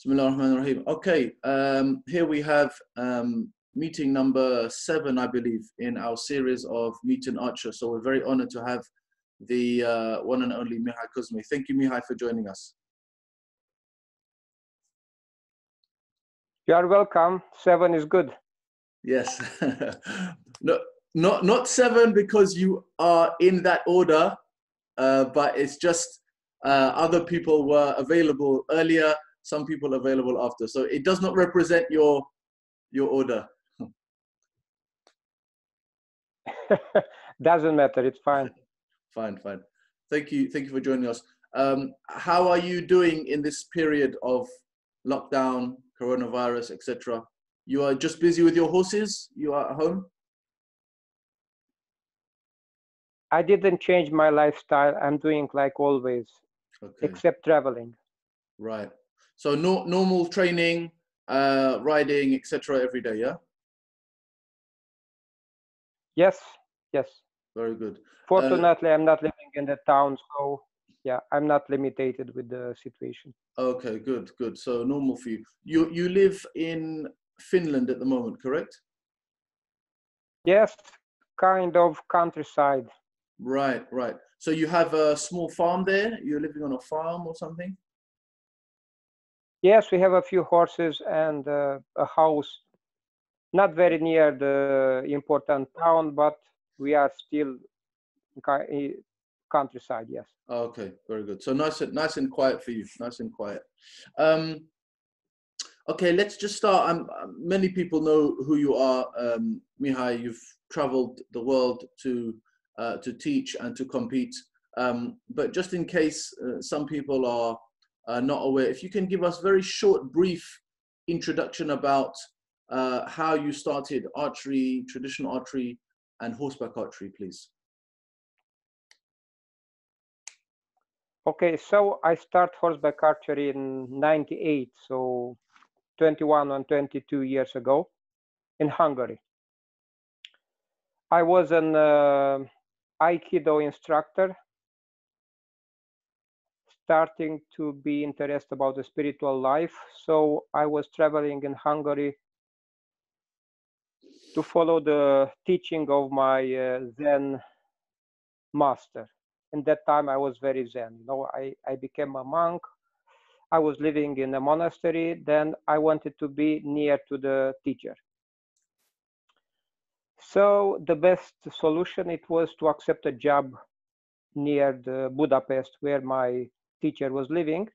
Bismillahirrahmanirrahim. Okay, here we have meeting number 7, I believe, in our series of Meet and Archer. So we're very honored to have the one and only Mihai Cozmei. Thank you, Mihai, for joining us. You are welcome. 7 is good. Yes. No, not 7 because you are in that order, but it's just other people were available earlier, some people available after. So it does not represent your order. Doesn't matter. It's fine. Fine. Thank you for joining us. How are you doing in this period of lockdown, coronavirus, etc.? You are just busy with your horses? You are at home? I didn't change my lifestyle. I'm doing like always, except traveling. Right. So normal training, riding, etc. every day, yeah? Yes. Very good. Fortunately, I'm not living in the town, so yeah, I'm not limited with the situation. Okay, good. So normal for you. You live in Finland at the moment, correct? Yes, kind of countryside. Right. So you have a small farm there? You're living on a farm or something? Yes, we have a few horses and a house, not very near the important town, but we are still countryside, yes. Okay, very good. So nice and quiet for you. Nice and quiet. Okay, let's just start. Many people know who you are, Mihai. You've traveled the world to teach and to compete. But just in case some people are not aware, if you can give us very short, brief introduction about how you started archery, traditional archery, and horseback archery, please. Okay, so I start horseback archery in '98, so 21 and 22 years ago in Hungary. I was an Aikido instructor, starting to be interested about the spiritual life. So I was traveling in Hungary to follow the teaching of my Zen master. In that time, I was very Zen. You know, I became a monk. I was living in a monastery. Then I wanted to be near to the teacher. So the best solution, it was to accept a job near the Budapest where my teacher was living.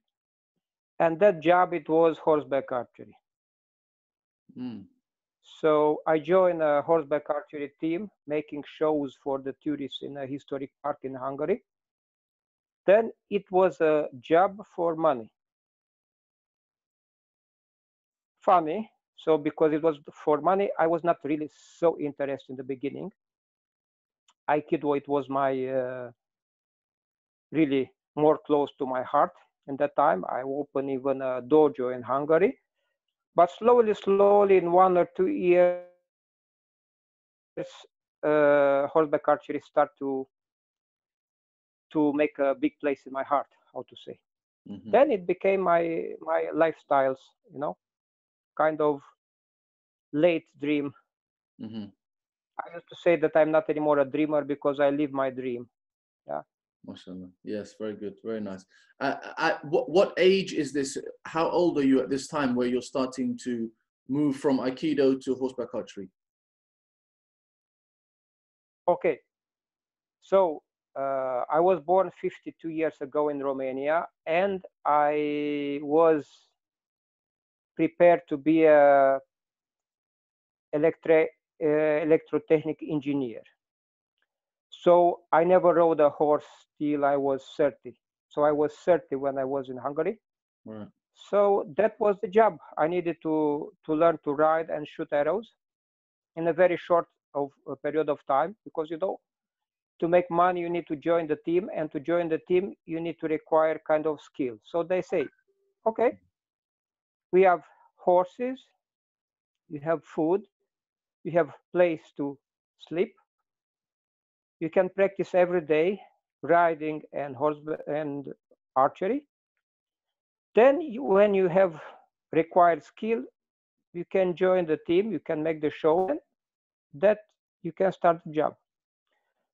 And that job, it was horseback archery. So I joined a horseback archery team, making shows for the tourists in a historic park in Hungary. Then it was a job for money. Funny, so because it was for money, I was not really so interested in the beginning. Aikido, it was my really more close to my heart. In that time, I opened even a dojo in Hungary. But slowly, in 1 or 2 years, horseback archery started to make a big place in my heart, how to say. Then it became my lifestyles, you know, kind of late dream. I used to say that I'm not anymore a dreamer because I live my dream. Yeah. Mashallah. Yes, very good, very nice. At what age is this? How old are you at this time where you're starting to move from Aikido to horseback archery? Okay, so I was born 52 years ago in Romania, and I was prepared to be a electrotechnic engineer. So I never rode a horse till I was 30. So I was 30 when I was in Hungary. Right. So that was the job. I needed to learn to ride and shoot arrows in a very short period of time, because, you know, to make money, you need to join the team, and to join the team, you need to require kind of skill. So they say, okay, we have horses, you have food, you have place to sleep. You can practice every day riding and horseback and archery. Then when you have required skill, you can join the team, you can make the show, and that you can start the job.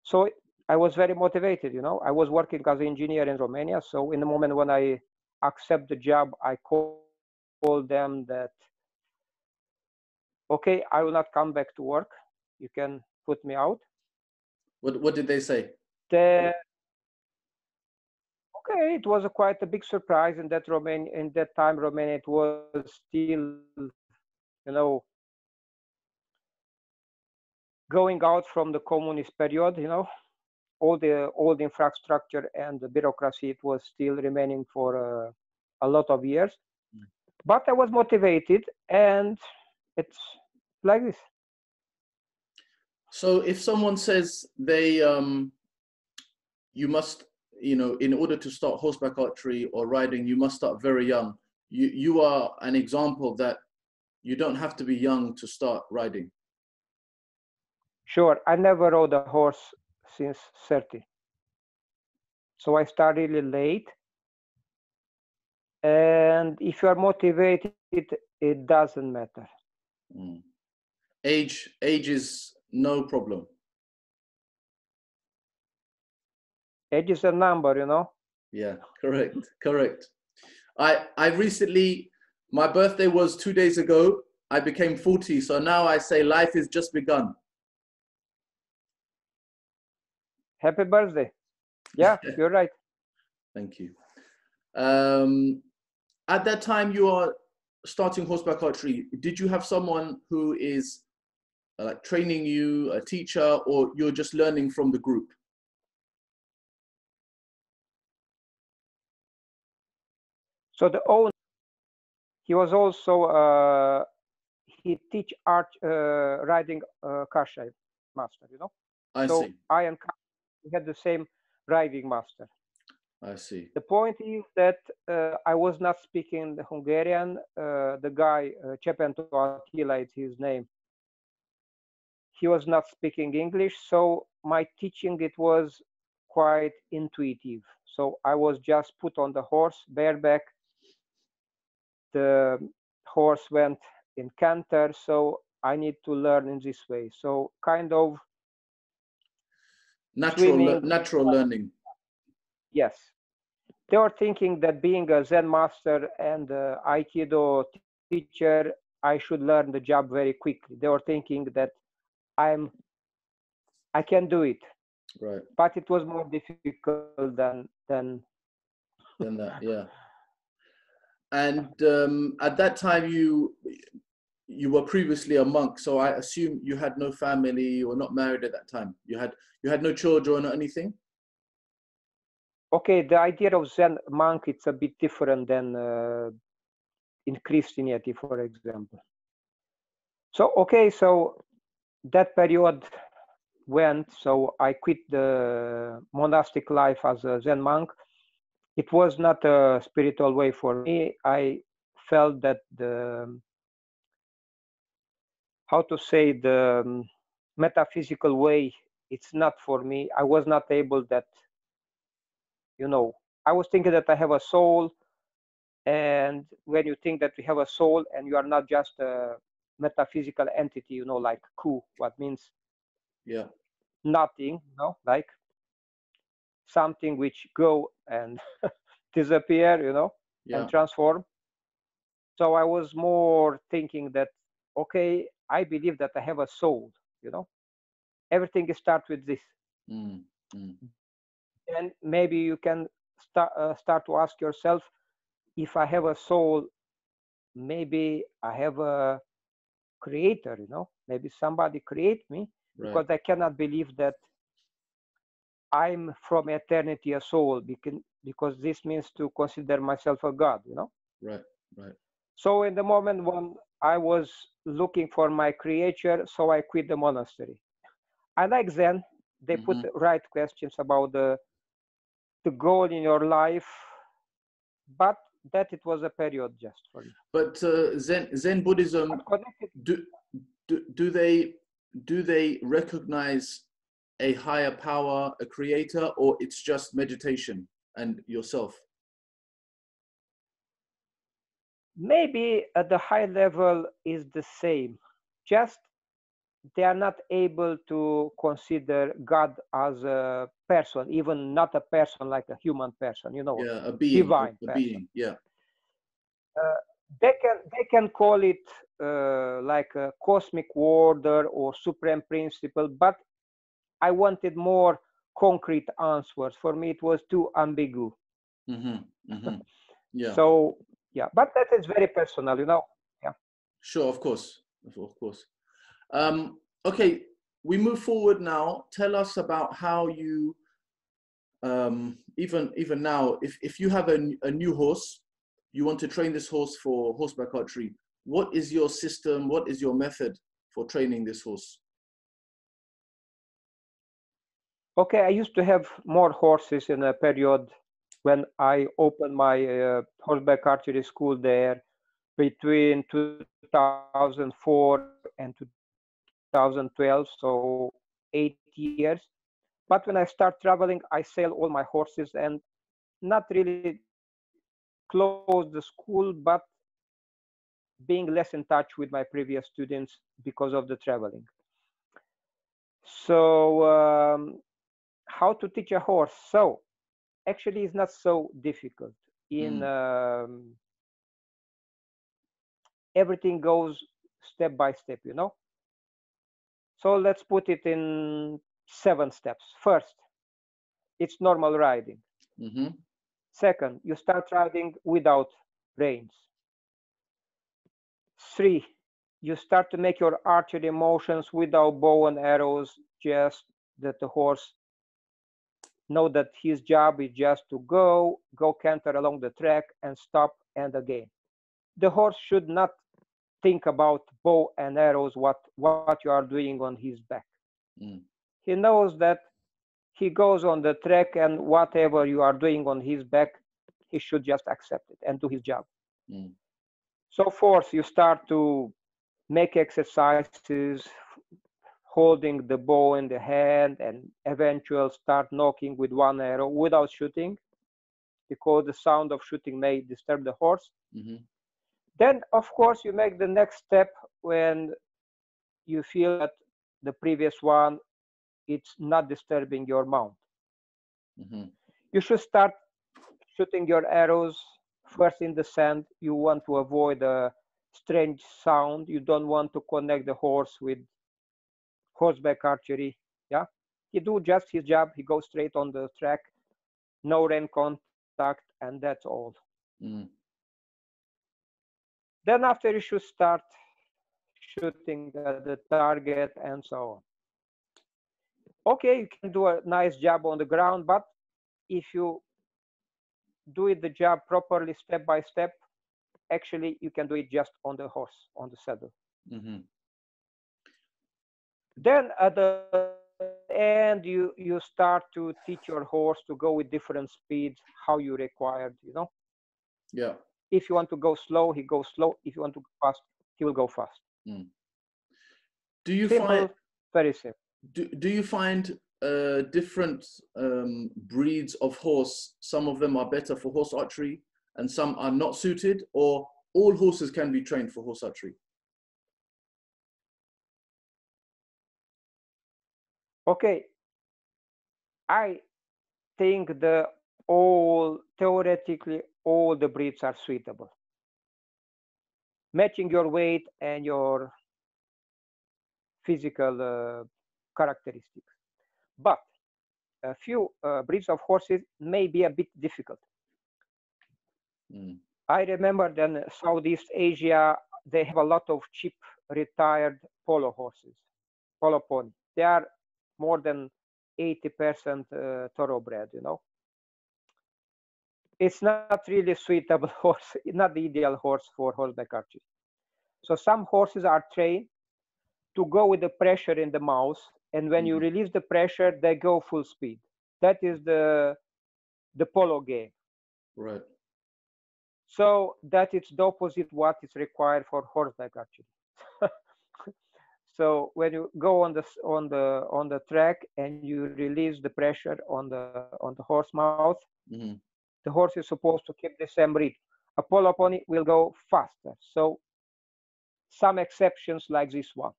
So I was very motivated, you know. I was working as an engineer in Romania. So in the moment when I accept the job, I called them that, okay, I will not come back to work. You can put me out. What did they say? Okay, it was quite a big surprise in that Romania. In that time, Romania, it was still, you know, going out from the communist period, you know. All the old infrastructure and the bureaucracy, it was still remaining for a lot of years. But I was motivated, and it's like this. So if someone says they, you must, you know, in order to start horseback archery or riding, you must start very young. You are an example that you don't have to be young to start riding. Sure, I never rode a horse since 30. So I started really late. And if you are motivated, it doesn't matter. Mm. Age is no problem. Age is a number, you know. Yeah, correct. I recently, my birthday was 2 days ago. I became 40, so now I say life is just begun. Happy birthday. Yeah, you're right. Thank you. At that time you are starting horseback archery, did you have someone who is like training you, a teacher, or you're just learning from the group? So the owner, he was also, he teach art, riding khatra master, you know. I so see. I and we had the same riding master. I see. The point is that I was not speaking the Hungarian. The guy, Chepentu Attila, is his name. He was not speaking English, so my teaching, it was quite intuitive. So I was just put on the horse, bareback. The horse went in canter, so I need to learn in this way. So kind of natural learning. Yes. They were thinking that being a Zen master and Aikido teacher, I should learn the job very quickly. They were thinking that I can do it. Right. But it was more difficult than that, yeah. And at that time you were previously a monk, so I assume you had no family or not married at that time. You had no children or anything? Okay, the idea of Zen monk, it's a bit different than in Christianity, for example. So, okay, so that period went, so I quit the monastic life as a Zen monk. It was not a spiritual way for me. I felt that the metaphysical way, it's not for me. I was not able that, you know, I was thinking that I have a soul. And when you think that we have a soul and you are not just a metaphysical entity, you know, like ku, what means nothing, you know, like something which go and disappear, you know, and transform. So I was more thinking that, okay, I believe that I have a soul, you know, everything starts with this. And maybe you can start to ask yourself, if I have a soul, maybe I have a creator, you know, maybe somebody create me, because I cannot believe that I'm from eternity a soul, because this means to consider myself a god, you know. Right. So in the moment when I was looking for my creator, so I quit the monastery. I like Zen. They put the right questions about the goal in your life, but that it was a period just for me. But Zen Buddhism, do they recognize a higher power, a creator, or it's just meditation and yourself? Maybe at the high level is the same, just they are not able to consider God as a person, even not a person like a human person, you know, Yeah, a being, divine a person. being. Yeah. Uh, they can call it like a cosmic order or supreme principle, but I wanted more concrete answers. For me, it was too ambiguous. Mm-hmm. Mm-hmm. Yeah. So yeah, but that is very personal, you know. Yeah. Sure, of course, of course. Okay, we move forward now. Tell us about how you, even now, if you have a new horse, you want to train this horse for horseback archery. What is your system? What is your method for training this horse? Okay, I used to have more horses in a period when I opened my horseback archery school there between 2004 and 2012, so 8 years. But when I start traveling, I sell all my horses and not really close the school, but being less in touch with my previous students because of the traveling. So, how to teach a horse? So, actually, it's not so difficult. In Mm. everything goes step by step, you know. So let's put it in 7 steps. First, it's normal riding. Mm-hmm. Second, you start riding without reins. 3, you start to make your archery motions without bow and arrows, just that the horse know that his job is just to go canter along the track and stop and again. The horse should not think about bow and arrows, what you are doing on his back. Mm. He knows that he goes on the track and whatever you are doing on his back, he should just accept it and do his job. Mm. So fourth, you start to make exercises, holding the bow in the hand and eventually start knocking with one arrow without shooting because the sound of shooting may disturb the horse. Mm-hmm. Then, of course, you make the next step when you feel that the previous one it's not disturbing your mount. Mm-hmm. You should start shooting your arrows first in the sand. You want to avoid a strange sound. You don't want to connect the horse with horseback archery. Yeah, he do just his job. He goes straight on the track, no rein contact, and that's all. Mm. Then after you should start shooting at the target and so on. Okay, you can do a nice job on the ground, but if you do it the job properly step by step, actually you can do it just on the horse, on the saddle. Mm-hmm. Then at the end, you start to teach your horse to go with different speeds, how you required, you know. Yeah. If you want to go slow, he goes slow. If you want to go fast, he will go fast. Mm. Do you find Simple, very simple. do you find different breeds of horse? Some of them are better for horse archery, and some are not suited, or all horses can be trained for horse archery? Okay, I think theoretically all the breeds are suitable, matching your weight and your physical characteristics. But a few breeds of horses may be a bit difficult. Mm. I remember that in Southeast Asia, they have a lot of cheap retired polo horses, polo pony. They are more than 80% thoroughbred, you know. It's not really suitable horse, not the ideal horse for horseback archery. So some horses are trained to go with the pressure in the mouth, and when you Mm. release the pressure, they go full speed. That is the polo game. Right. So that is the opposite what is required for horseback archery. So when you go on the track and you release the pressure on the horse mouth, Mm-hmm. the horse is supposed to keep the same rhythm. A polo pony will go faster. So some exceptions like this one.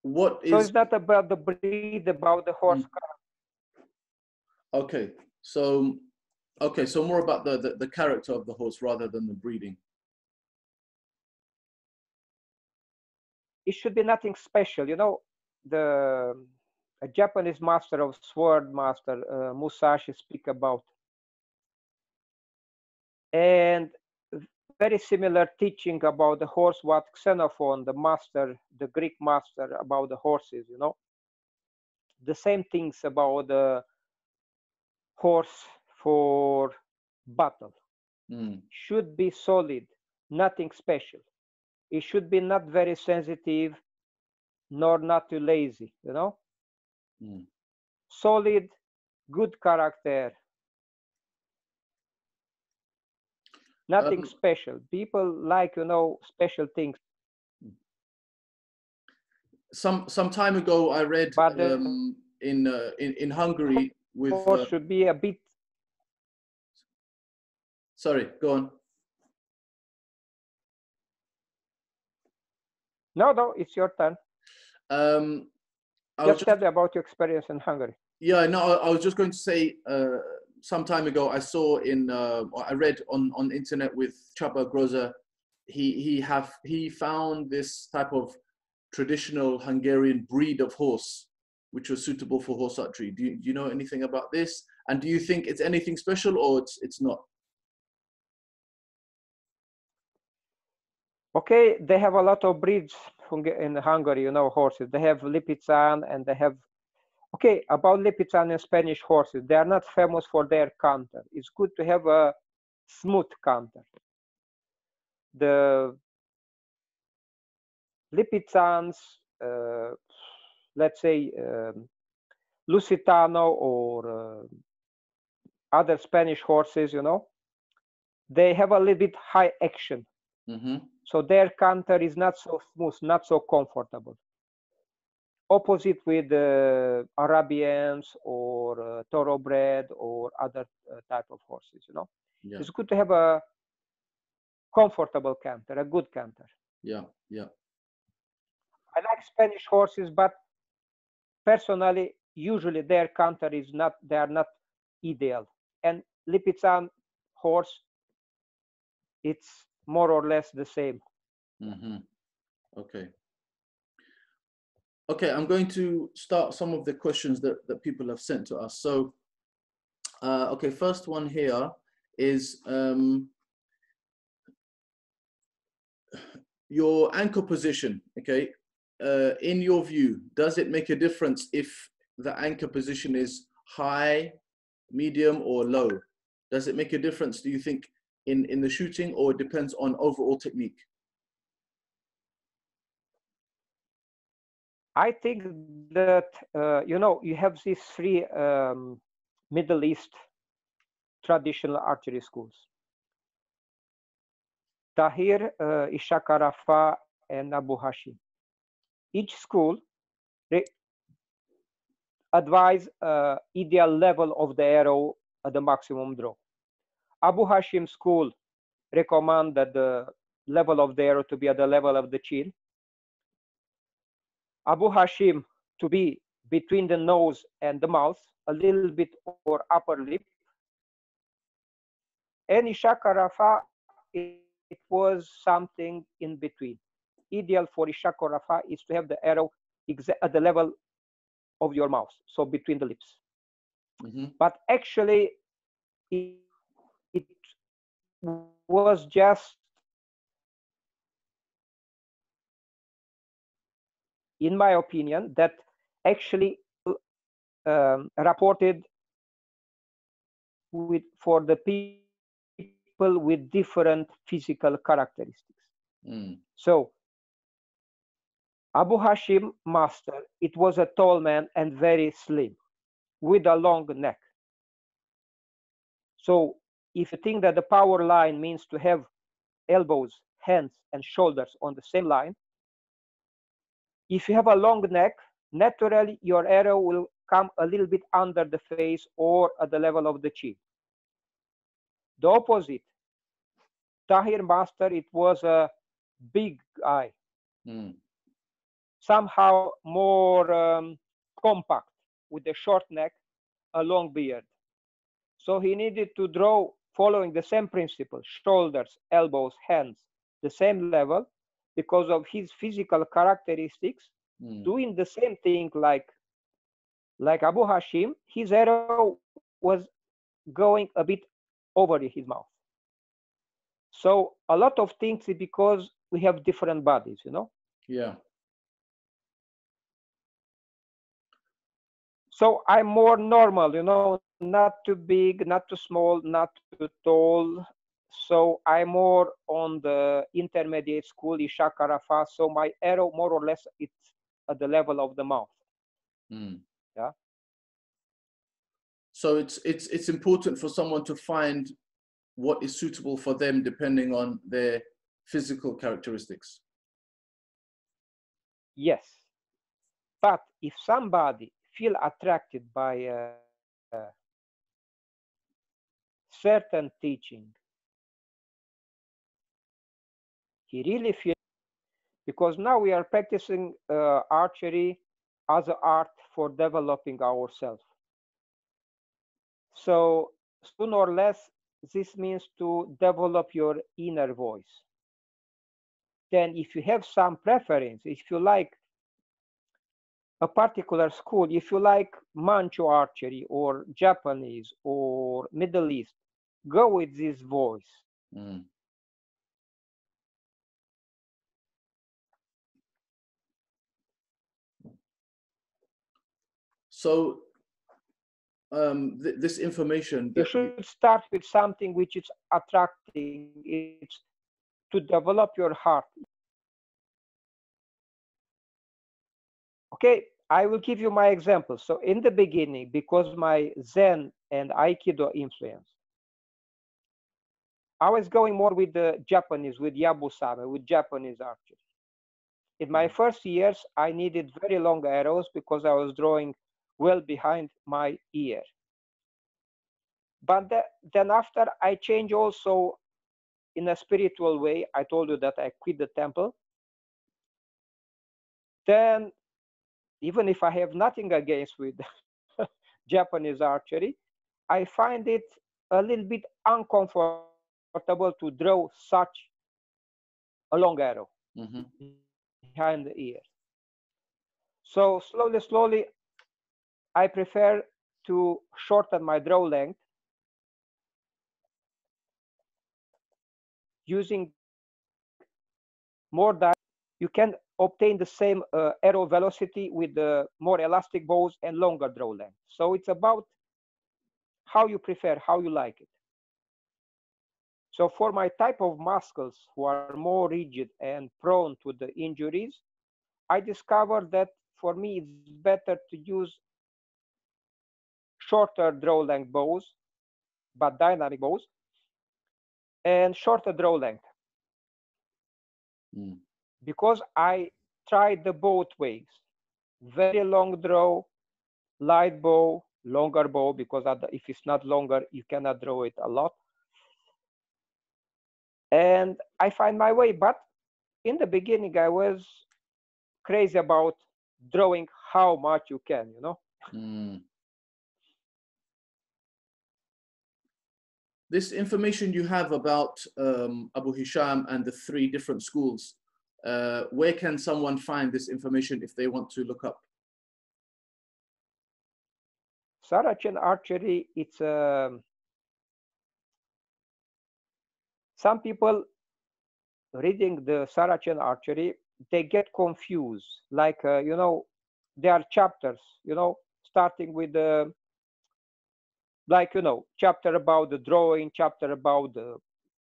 What is? So it's not about the breed, about the horse character. Okay, so more about the character of the horse rather than the breeding. It should be nothing special. You know, a Japanese master of sword master, Musashi, speak about. And very similar teaching about the horse what Xenophon, the master, the Greek master, about the horses, you know. The same things about the horse for battle. Should be solid, nothing special. It should be not very sensitive, nor not too lazy, you know. Solid, good character. Nothing special. People like, you know, special things. Some time ago, I read in Hungary with. Horse should be a bit. Sorry, go on. No, it's your turn. Just tell me about your experience in Hungary. Yeah, no, I was just going to say. Some time ago, I saw I read on internet with Csaba Groza, he found this type of traditional Hungarian breed of horse, which was suitable for horse archery. Do you know anything about this? And do you think it's anything special or it's not? Okay, they have a lot of breeds in Hungary, you know, horses. They have Lipizan and they have. Okay, about Lipizan and Spanish horses, they are not famous for their canter. It's good to have a smooth canter. The Lipizans, let's say Lusitano or other Spanish horses, you know, they have a little bit high action. So their canter is not so smooth, not so comfortable. Opposite with Arabians or thoroughbred or other type of horses, you know. Yeah. It's good to have a comfortable canter, a good canter. Yeah. I like Spanish horses, but personally, usually their canter is not, they are not ideal. And Lipizan horse, it's more or less the same. Okay, I'm going to start some of the questions that people have sent to us. So, okay, first one here is your anchor position, okay? In your view, does it make a difference if the anchor position is high, medium, or low? Does it make a difference, do you think, in the shooting, or it depends on overall technique? I think that, you know, you have these three Middle East traditional archery schools. Tahir, Ishaq Arafa, and Abu Hashim. Each school advise ideal level of the arrow at the maximum draw. Abu Hashim school recommend that the level of the arrow to be at the level of the chin. Abu Hashim to be between the nose and the mouth, a little bit or upper lip. And Ishaq Arafa, it was something in between. Ideal for Ishaq Arafa is to have the arrow at the level of your mouth, so between the lips. But actually, it was just, in my opinion, that actually reported for the people with different physical characteristics. So Abu Hashim master, it was a tall man and very slim with a long neck. So if you think that the power line means to have elbows, hands, and shoulders on the same line, if you have a long neck, naturally your arrow will come a little bit under the face or at the level of the chin. The opposite. Tahir master, it was a big guy, somehow more compact, with a short neck, a long beard. So he needed to draw following the same principle, shoulders, elbows, hands, the same level, because of his physical characteristics, doing the same thing like Abu Hashim. His arrow was going a bit over his mouth. So a lot of things is because we have different bodies, you know? Yeah. So I'm more normal, you know, not too big, not too small, not too tall. So I'm more on the intermediate school, Isha Karafa. So my arrow, more or less, it's at the level of the mouth. Yeah. So it's important for someone to find what is suitable for them depending on their physical characteristics. Yes. But if somebody feel attracted by certain teaching, he really feels, because now we are practicing archery as an art for developing ourselves. So sooner or less, this means to develop your inner voice. Then if you have some preference, if you like a particular school, if you like Manchu archery or Japanese or Middle East, go with this voice. So this information that you should start with something which is attracting. It's to develop your heart. Okay, I will give you my example. So in the beginning, because my Zen and Aikido influence, I was going more with the Japanese, with Yabusame, with Japanese archery. In my first years, I needed very long arrows because I was drawing well behind my ear. But then after, I changed also in a spiritual way. I told you that I quit the temple. Then, even if I have nothing against with Japanese archery, I find it a little bit uncomfortable to draw such a long arrow behind the ear. So slowly, I prefer to shorten my draw length using more diameter. You can obtain the same arrow velocity with the more elastic bows and longer draw length. So it's about how you prefer, how you like it. So for my type of muscles who are more rigid and prone to the injuries, I discovered that for me it's better to use shorter draw length bows, but dynamic bows, and shorter draw length. Because I tried the both ways. Very long draw, light bow, longer bow, because if it's not longer, you cannot draw it a lot. And I find my way, but in the beginning, I was crazy about drawing how much you can, you know? This information you have about Abu Hisham and the 3 different schools, where can someone find this information if they want to look up? Saracen archery, it's some people reading the Saracen archery, they get confused. Like, you know, there are chapters, you know, starting with the, like, you know, chapter about the drawing, chapter about the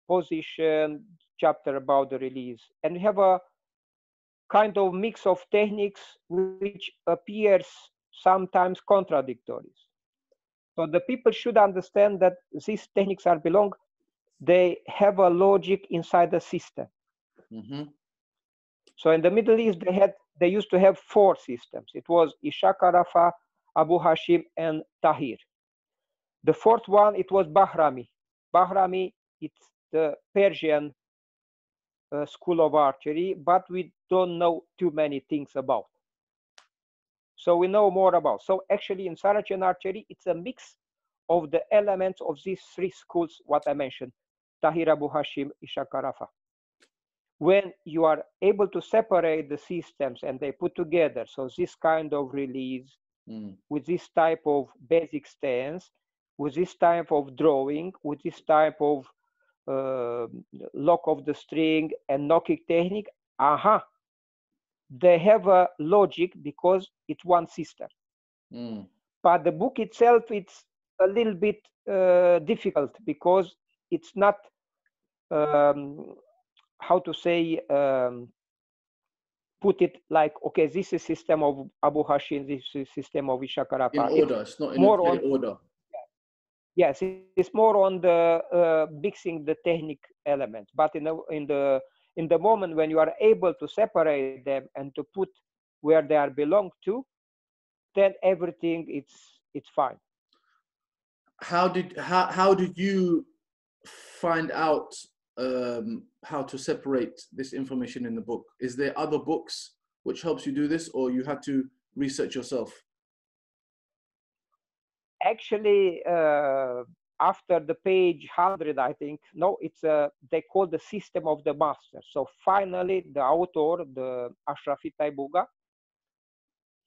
position, chapter about the release. And we have a kind of mix of techniques which appears sometimes contradictory. So the people should understand that these techniques are they have a logic inside the system. So in the Middle East, they used to have 4 systems. It was Isha Karafa, Abu Hashim, and Tahir. The 4th one, it was Bahrami. Bahrami, it's the Persian school of archery, but we don't know too many things about. So we know more about. So actually in Saracen archery, it's a mix of the elements of these three schools, what I mentioned, Tahir, Abu Hashim, Ishaq Arafa. When you are able to separate the systems and they put together, so this kind of release, with this type of basic stance, with this type of drawing, with this type of lock of the string and knocking technique, they have a logic because it's one system. But the book itself, it's a little bit difficult because it's not, how to say, put it like, okay, this is system of Abu Hashim, this is system of Ishaq Arafa. In order, it's not in order. Yes, it's more on the mixing the technique elements. But in the moment when you are able to separate them and to put where they are belong to, then everything it's fine. How did you find out how to separate this information in the book? Is there other books which helps you do this, or you had to research yourself? Actually, after the page 100, I think, no, it's they call the system of the master. So finally, the author, the Ashrafi Taybugha,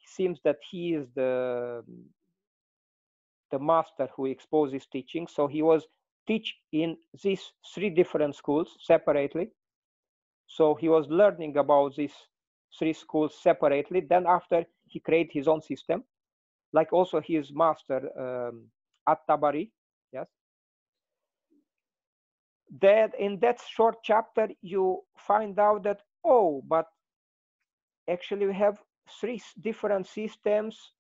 seems that he is the master who exposes teaching. So he was teach in these three different schools separately. So he was learning about these three schools separately. Then after, he created his own system, like also his master at Tabari. Yes. That in that short chapter, you find out that, oh, but actually we have three different systems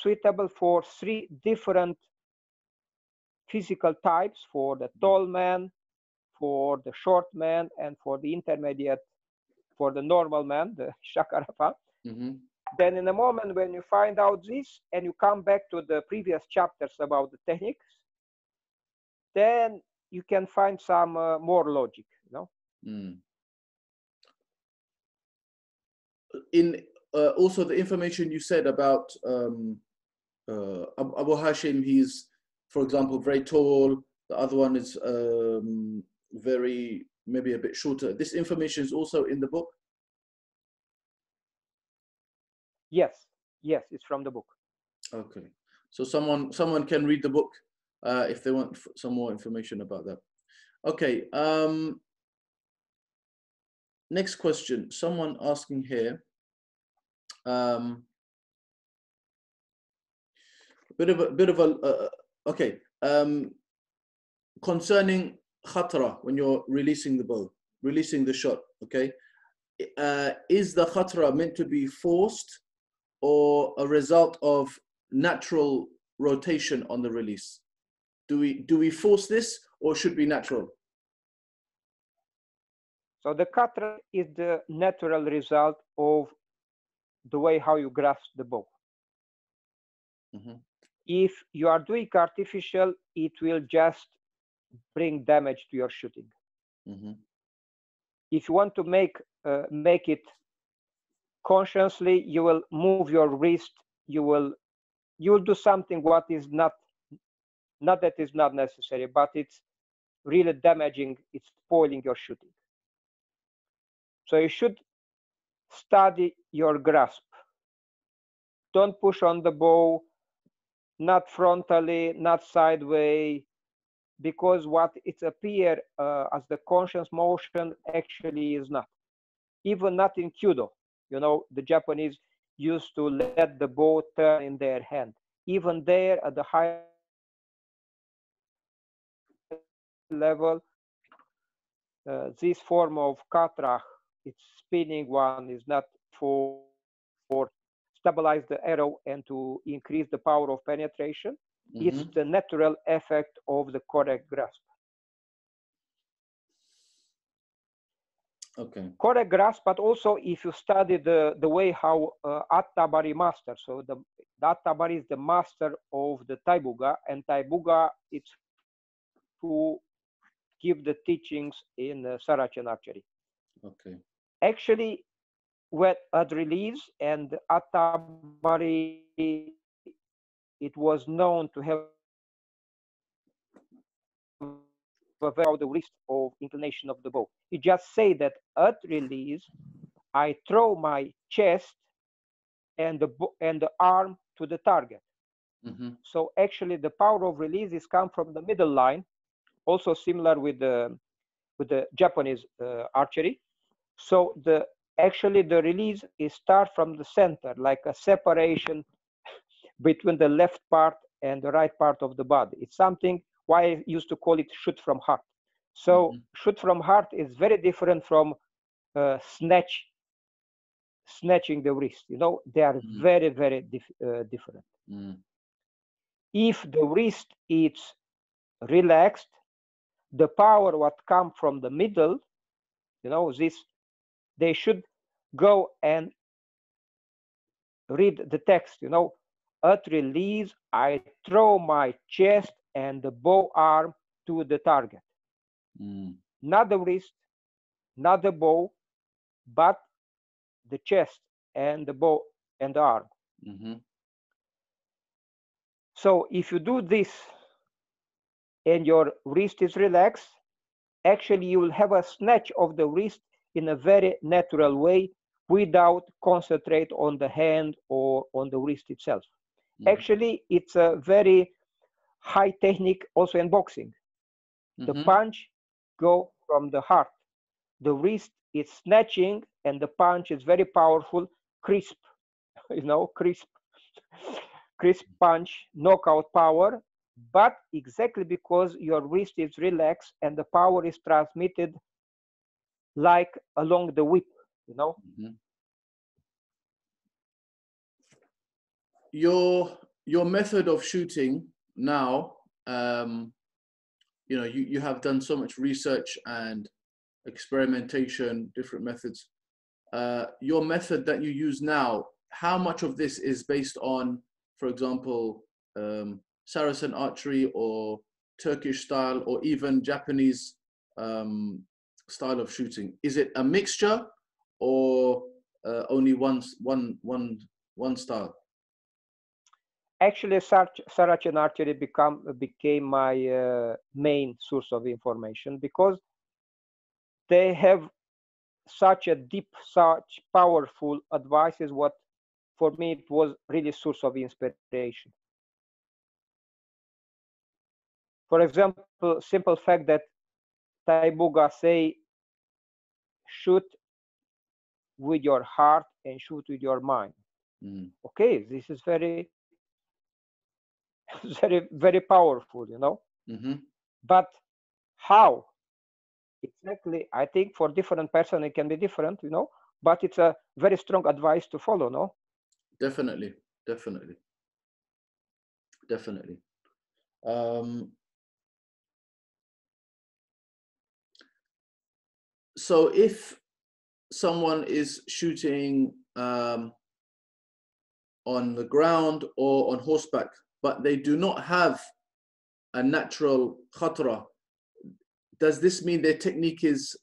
suitable for three different physical types, for the tall man, for the short man, and for the intermediate, for the normal man, the Ishaq Arafa. Then in a moment when you find out this and you come back to the previous chapters about the techniques, then you can find some more logic, you know. In also the information you said about Abu Hashim, he's, for example, very tall. The other one is very, maybe a bit shorter. This information is also in the book? Yes, yes, it's from the book. Okay, so someone can read the book if they want some more information about that. Okay, next question. Someone asking here, okay, concerning khatra, when you're releasing the bow, releasing the shot, okay, is the khatra meant to be forced or a result of natural rotation on the release? Do we force this, or should be natural? So the khatra is the natural result of the way how you grasp the bow. If you are doing artificial, it will just bring damage to your shooting. If you want to make it consciously, you will move your wrist. You will do something what is not that is not necessary, but it's really damaging. It's spoiling your shooting. So you should study your grasp. Don't push on the bow, not frontally, not sideways, because what it appears as the conscious motion actually is not. Even not in Kyudo. You know, the Japanese used to let the bow turn in their hand. Even there at the high level, this form of khatra, it's spinning one, is not for stabilize the arrow and to increase the power of penetration. It's the natural effect of the correct grasp. Okay. Correct grasp, but also if you study the way how Tabari master, so the Tabari is the master of the Taybugha, and Taybugha, it's to give the teachings in Saracen archery. Okay. Actually, when at release and at Tabari, it was known to have a very about the wrist of inclination of the bow. You just say that at release, I throw my chest and the arm to the target. Mm-hmm. So actually, the power of release is come from the middle line, also similar with the Japanese archery. So actually the release is start from the center, like a separation between the left part and the right part of the body. It's something why I used to call it shoot from heart. So shoot from heart is very different from snatching the wrist. You know, they are very, very different. If the wrist is relaxed, the power what come from the middle, you know, they should go and read the text, you know, at release, I throw my chest and the bow arm to the target. Not the wrist, not the bow, but the chest and the bow and the arm. So if you do this and your wrist is relaxed, actually you will have a snatch of the wrist in a very natural way without concentrate on the hand or on the wrist itself. Actually, it's a very high technique also in boxing. The punch go from the heart. The wrist is snatching and the punch is very powerful, crisp, you know, crisp punch, knockout power, but exactly because your wrist is relaxed and the power is transmitted like along the whip, you know. Your method of shooting now, you know, you have done so much research and experimentation, different methods. Your method that you use now, how much of this is based on, for example, Saracen archery or Turkish style or even Japanese style of shooting? Is it a mixture or only one style? Actually, Saracen archery became my main source of information because they have such a deep, such powerful advices. What for me it was really source of inspiration. For example, simple fact that Taybugha say, shoot with your heart and shoot with your mind. Okay, this is very, very powerful, you know. But how exactly? I think for different person it can be different, you know. But it's a very strong advice to follow, no? Definitely. So if someone is shooting on the ground or on horseback, but they do not have a natural khatra, does this mean their technique is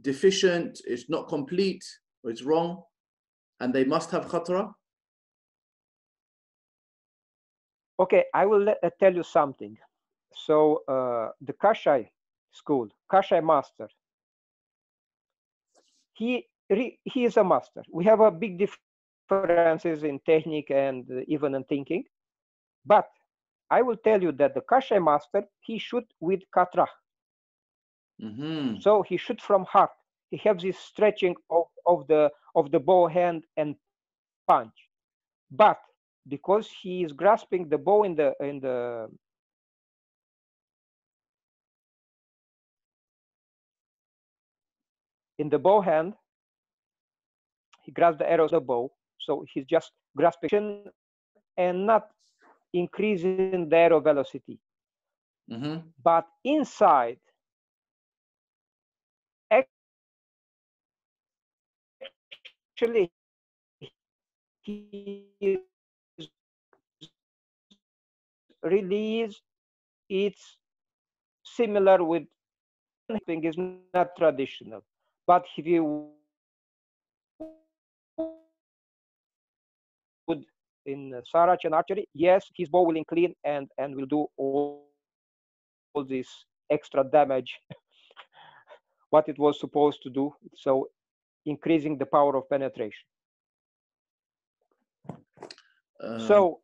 deficient, it's not complete, or it's wrong, and they must have khatra? Okay, I will tell you something. So the Kashai school, Kashai master, he is a master. We have a big differences in technique and even in thinking, but I will tell you that the Kashai master, he shoot with khatra. So he shoot from heart. He has this stretching of the bow hand and punch, but because he is grasping the bow in the bow hand, he grabs the arrows of the bow, so he's just grasping and not increasing the arrow velocity. But inside, actually, his release, it's similar with thing is not traditional. But if you would in Sarach and archery, yes, his bow will incline and will do all this extra damage what it was supposed to do, so increasing the power of penetration. So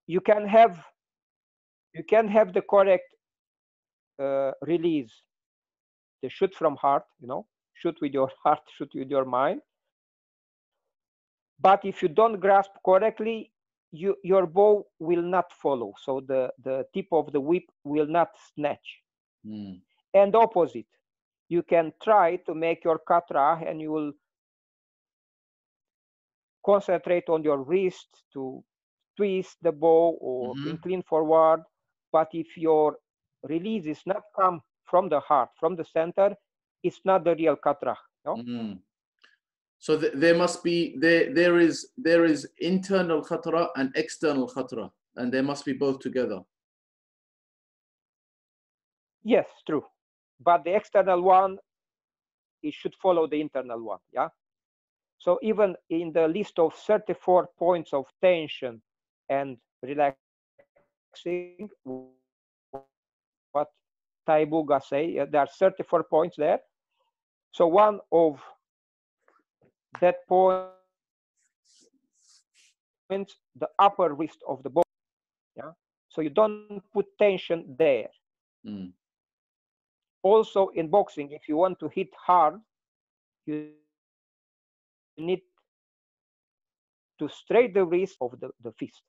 you can have the correct release, the shoot from heart, you know, shoot with your heart, shoot with your mind. But if you don't grasp correctly, your bow will not follow. So the tip of the whip will not snatch. And opposite, you can try to make your khatra and you will concentrate on your wrist to twist the bow or incline forward. But if your release is not come from the heart, from the center, it's not the real khatra. No? So there must be there is internal khatra and external khatra, and they must be both together. Yes, true. But the external one, it should follow the internal one. Yeah. So even in the list of 34 points of tension and relaxing, what Taybugha say, there are 34 points there. So one of that point, the upper wrist of the bow. Yeah. So you don't put tension there. Also in boxing, if you want to hit hard, you need to straight the wrist of the fist.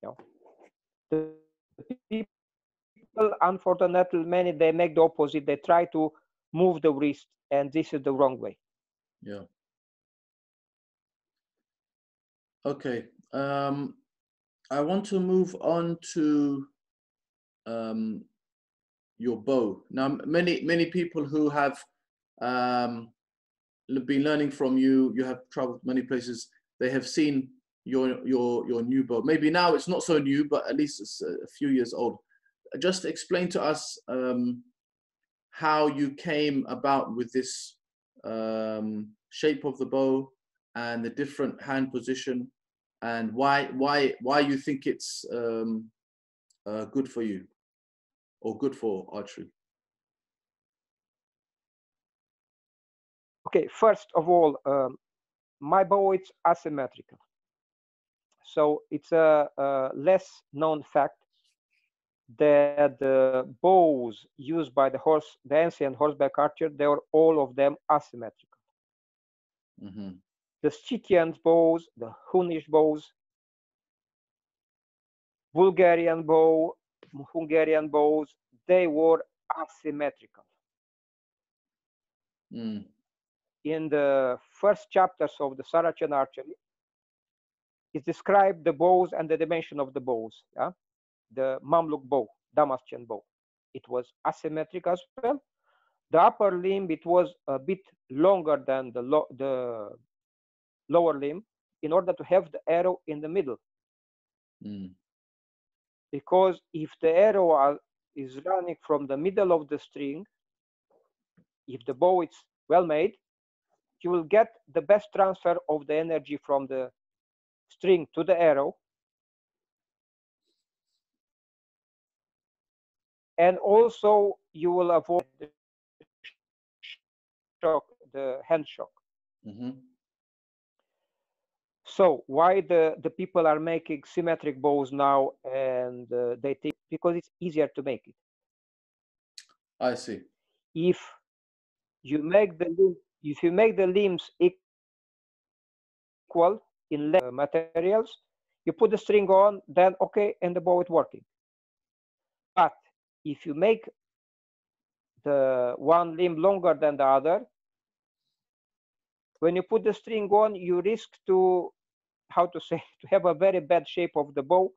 You know? The people, unfortunately, many, they make the opposite. They try to move the wrist, and this is the wrong way. Yeah. Okay. I want to move on to your bow. Now, many people who have been learning from you, you have traveled many places, they have seen your new bow. Maybe now it's not so new, but at least it's a few years old. Just explain to us how you came about with this shape of the bow and the different hand position, and why you think it's good for you or good for archery. Okay, first of all, my bow is asymmetrical. So it's a less known fact that the bows used by the ancient horseback archer, they are all of them asymmetrical. The Scythian bows, the Hunnish bows, Bulgarian bow, Hungarian bows, they were asymmetrical. In the first chapters of the Saracen archery, it described the bows and the dimension of the bows. Yeah? The Mamluk bow, Damascene bow, it was asymmetric as well. The upper limb, it was a bit longer than the lower limb in order to have the arrow in the middle. Because if the arrow is running from the middle of the string, if the bow is well made, you will get the best transfer of the energy from the string to the arrow. And also you will avoid the shock, the hand shock. So why the people are making symmetric bows now, and they think because it's easier to make it. I see. If you make the limbs equal in materials, you put the string on, then okay, and the bow is working. But if you make the one limb longer than the other, when you put the string on, you risk to, how to say, to have a very bad shape of the bow.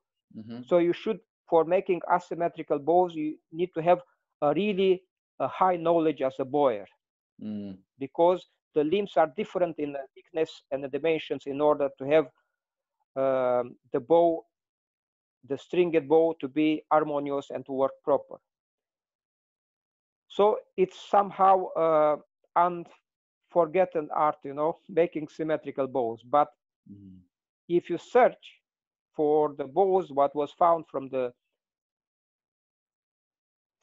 So you should, for making asymmetrical bows, you need to have a really high knowledge as a bower, because the limbs are different in the thickness and the dimensions in order to have the bow the stringed bow to be harmonious and to work proper. So it's somehow unforgotten art, you know, making symmetrical bows. But if you search for the bows, what was found from the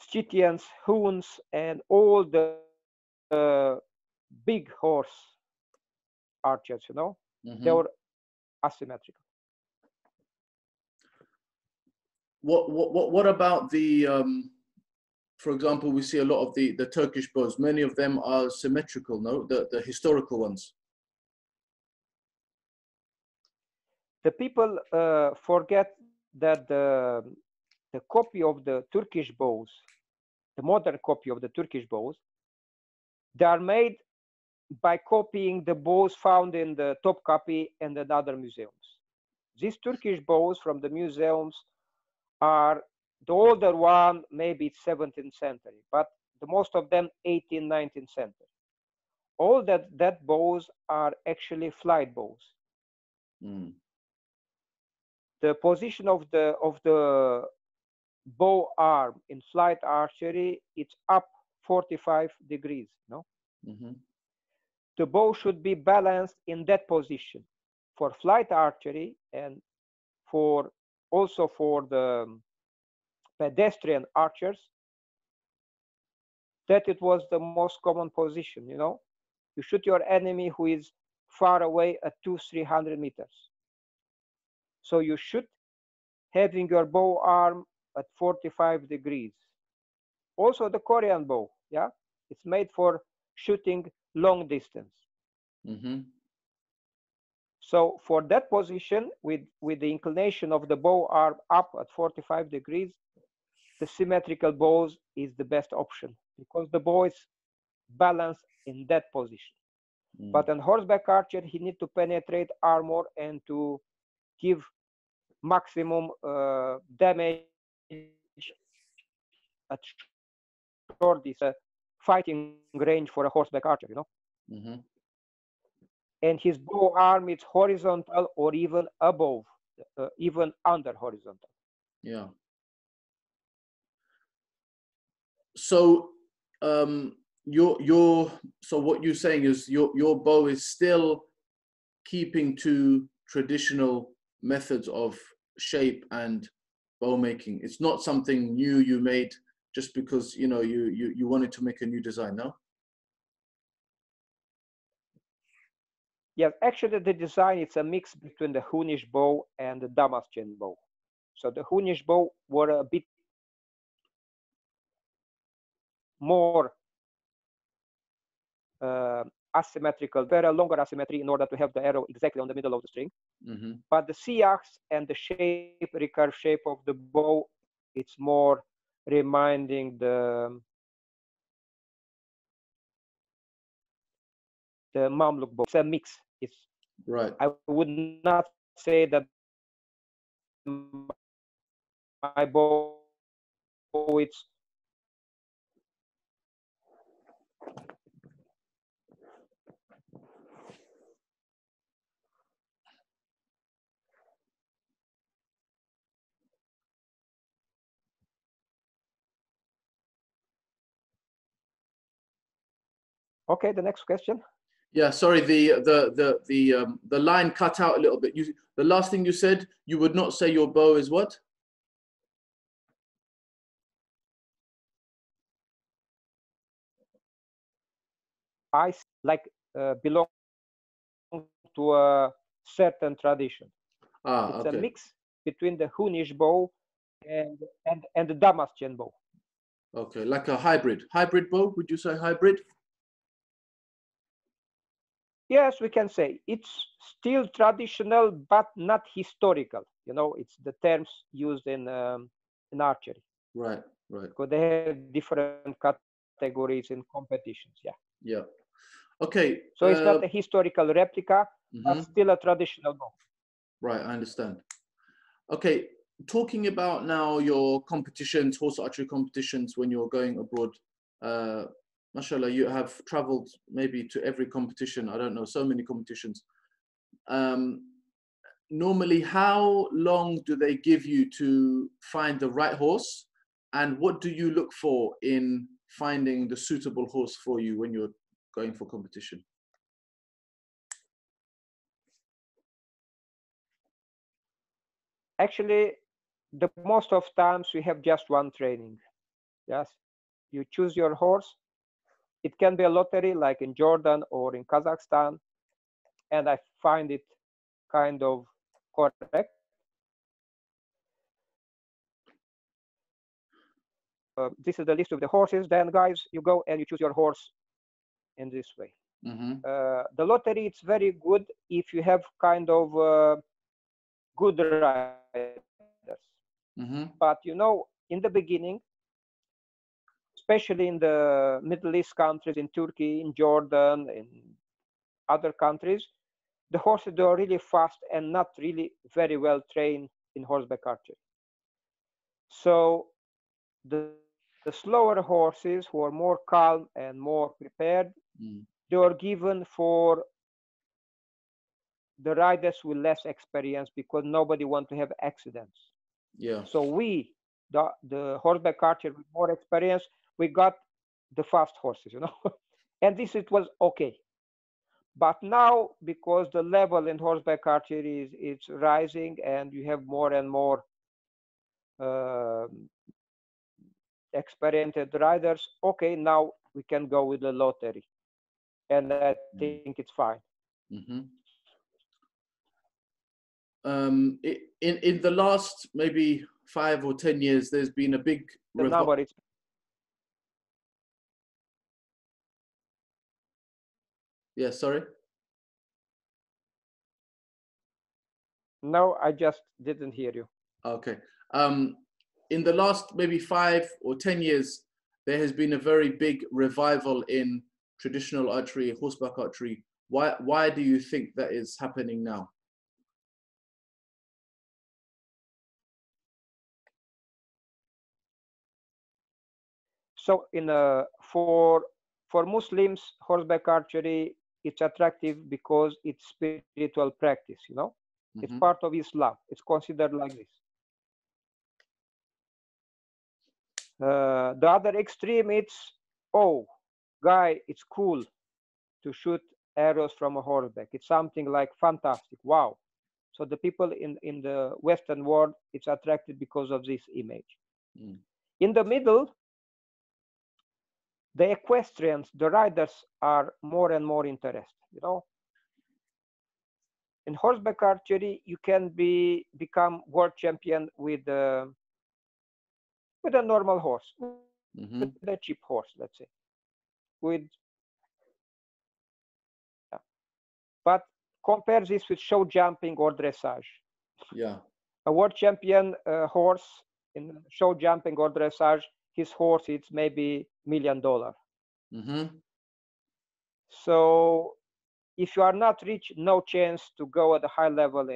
Scythians, Huns, and all the big horse archers, you know, they were asymmetrical. What about the for example, we see a lot of the Turkish bows. Many of them are symmetrical, no? The historical ones. The people forget that the copy of the Turkish bows, the modern copy of the Turkish bows, they are made by copying the bows found in the Topkapi and in other museums. These Turkish bows from the museums are the older one, maybe it's 17th century, but the most of them 18th, 19th century. All that bows are actually flight bows. The position of the bow arm in flight archery, it's up 45 degrees, no? The bow should be balanced in that position for flight archery and also for the pedestrian archers. That it was the most common position, you know. You shoot your enemy who is far away at 200-300 meters. So you shoot having your bow arm at 45 degrees. Also the Korean bow, yeah, it's made for shooting long distance. So for that position, with the inclination of the bow arm up at 45 degrees, the symmetrical bows is the best option because the bow is balanced in that position. But on horseback archer, he needs to penetrate armor and to give maximum damage at short distance, fighting range for a horseback archer, you know. And his bow arm is horizontal or even above, even under horizontal. Yeah. So so what you're saying is your bow is still keeping to traditional methods of shape and bow making. It's not something new you made just because you know you wanted to make a new design, no? Yes, actually the design is a mix between the Hunnish bow and the Damascene bow. So the Hunnish bow were a bit more asymmetrical, very longer asymmetry in order to have the arrow exactly on the middle of the string. But the C-axe and the shape, recurve shape of the bow, it's more reminding the Mamluk bow. It's a mix. It's right. I would not say that my bow it's okay. The next question. Yeah, sorry, the line cut out a little bit. The last thing you said, you would not say your bow is what? I like belong to a certain tradition. It's Okay. a mix between the Hunnish bow and the Damascene bow. Okay, like a hybrid bow. Would you say hybrid? Yes, we can say it's still traditional, but not historical. You know, it's the terms used in archery. Right, right. Because they have different categories in competitions. Yeah. Yeah. Okay. So it's not a historical replica, but still a traditional bow. Right, I understand. Okay, talking about now your competitions, horse archery competitions when you're going abroad. Mashallah, you have traveled maybe to every competition. I don't know, so many competitions. normally, how long do they give you to find the right horse? And what do you look for in finding the suitable horse for you when you're going for competition? Actually, the most of times we have just one training. Yes, you choose your horse. It can be a lottery like in Jordan or in Kazakhstan, and I find it kind of correct. This is the list of the horses. Then, guys, you go and you choose your horse in this way. The lottery, it's very good if you have kind of good riders. But you know, in the beginning, especially in the Middle East countries, in Turkey, in Jordan, in other countries, the horses, they are really fast and not really very well trained in horseback archery. So the slower horses who are more calm and more prepared, they are given for the riders with less experience because nobody wants to have accidents. Yeah. So we, the horseback archer with more experience, we got the fast horses, you know, and this it was okay. But now, because the level in horseback archery is rising, and you have more and more experienced riders, okay, now we can go with the lottery, and I think it's fine. In the last maybe 5 or 10 years, there's been a big Yeah, sorry. No, I just didn't hear you. Okay. In the last maybe 5 or 10 years, there has been a very big revival in traditional archery, horseback archery. Why do you think that is happening now? So for Muslims, horseback archery, it's attractive because it's spiritual practice, you know. It's part of Islam. It's considered like this. The other extreme, it's, oh, guy, it's cool to shoot arrows from a horseback. It's something like fantastic. Wow. So the people in the Western world, it's attracted because of this image. In the middle, the equestrians, the riders are more and more interested, you know. In horseback archery, you can become world champion with a normal horse, with a cheap horse, let's say. But compare this with show jumping or dressage. Yeah. A world champion horse in show jumping or dressage, his horse, it's maybe $1 million. So if you are not rich, no chance to go at a high level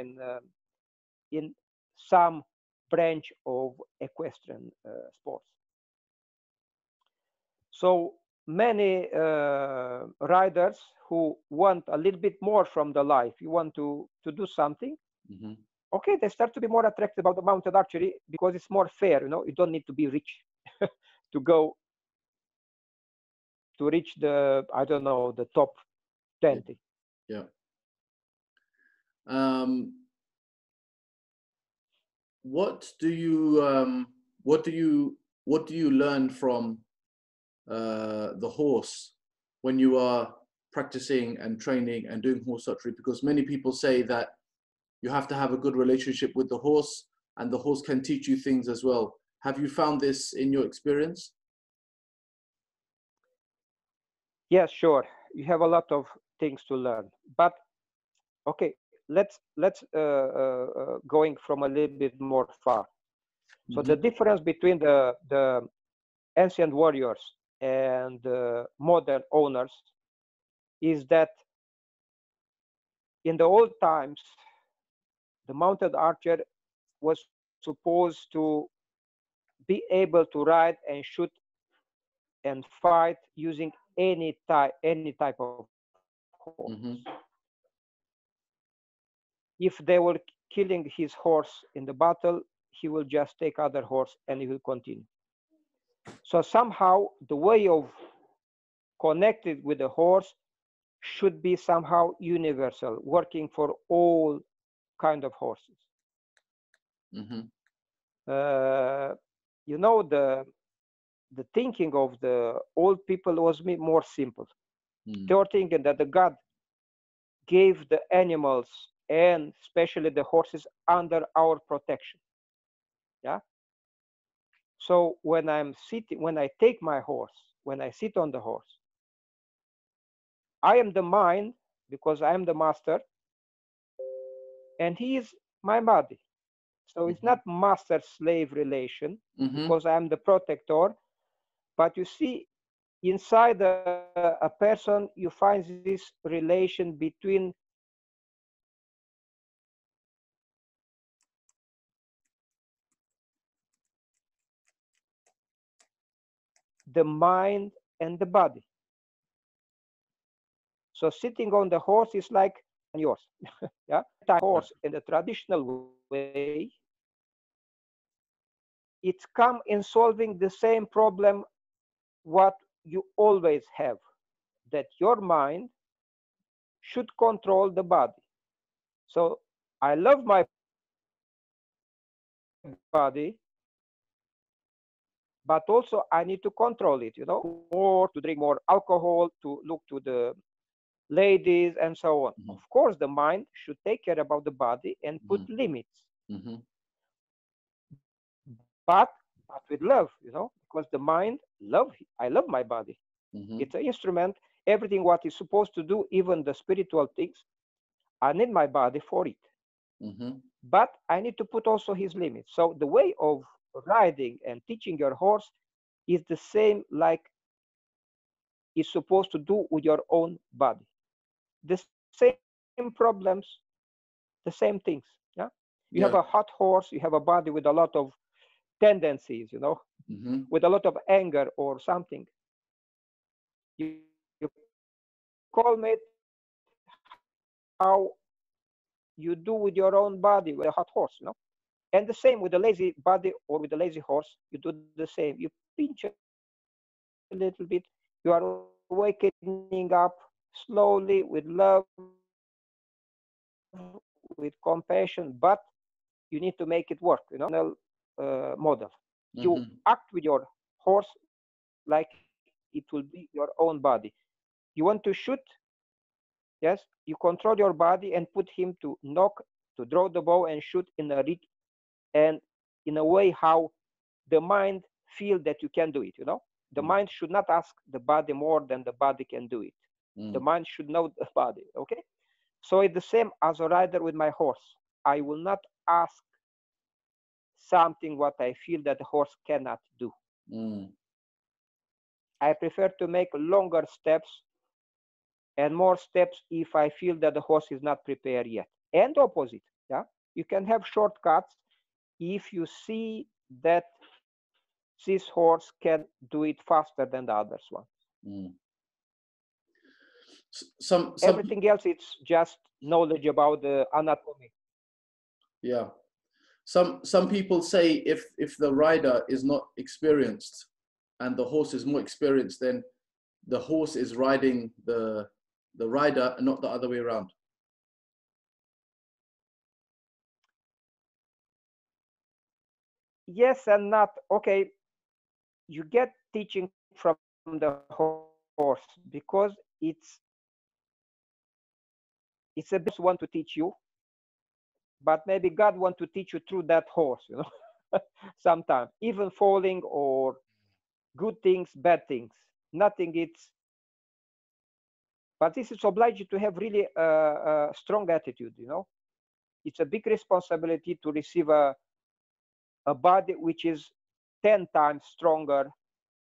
in some branch of equestrian sports. So many riders who want a little bit more from the life, you want to do something, okay, they start to be more attracted about the mounted archery because it's more fair, you know. You don't need to be rich to go to reach the, I don't know, the top 20. Yeah. What do you learn from the horse when you are practicing and training and doing horse archery? Because many people say that you have to have a good relationship with the horse, and the horse can teach you things as well. Have you found this in your experience? Yes, sure. You have a lot of things to learn. But okay, let's going from a little bit more far. So the difference between the ancient warriors and modern owners is that in the old times, the mounted archer was supposed to be able to ride and shoot and fight using any type of horse. If they were killing his horse in the battle, he will just take other horse and he will continue. So somehow the way of connected with the horse should be somehow universal, working for all kind of horses. Mm-hmm. You know, the thinking of the old people was more simple. They were thinking that the God gave the animals and especially the horses under our protection. Yeah. So when I'm sitting, when I take my horse, when I sit on the horse, I am the mind because I am the master, and he is my body. So it's not master-slave relation because I am the protector. But you see, inside a person, you find this relation between the mind and the body. So sitting on the horse is like yours. Yeah, horse in the traditional way, it's come in solving the same problem what you always have, that your mind should control the body. So I love my body, but also I need to control it, you know, more to drink more alcohol, to look to the ladies and so on. Of course, the mind should take care about the body and put limits. But with love, you know, because the mind I love my body. It's an instrument. Everything what is supposed to do, even the spiritual things, I need my body for it. But I need to put also his limits. So the way of riding and teaching your horse is the same like it's supposed to do with your own body. The same problems, the same things. Yeah. You have a hot horse, you have a body with a lot of tendencies, you know, with a lot of anger or something. You call me how you do with your own body with a hot horse, you know. And the same with a lazy body or with a lazy horse, you do the same. You pinch a little bit, you are wakening up slowly with love, with compassion, but you need to make it work, you know, model. You act with your horse like it will be your own body. You want to shoot, yes, you control your body and put him to knock, to draw the bow and shoot in a reach and in a way how the mind feel that you can do it, you know. The mind should not ask the body more than the body can do it. The mind should know the body, okay? So it's the same as a rider with my horse. I will not ask something what I feel that the horse cannot do. I prefer to make longer steps and more steps if I feel that the horse is not prepared yet. And opposite, yeah? You can have shortcuts if you see that this horse can do it faster than the others one. Everything else, it's just knowledge about the anatomy. Yeah. Some people say if the rider is not experienced and the horse is more experienced, then the horse is riding the rider and not the other way around. Yes and not. Okay, you get teaching from the horse because it's a best one to teach you, but maybe God want to teach you through that horse, you know. Sometimes even falling or good things, bad things, nothing. But this is obliged to have really a strong attitude, you know. It's a big responsibility to receive a body which is 10 times stronger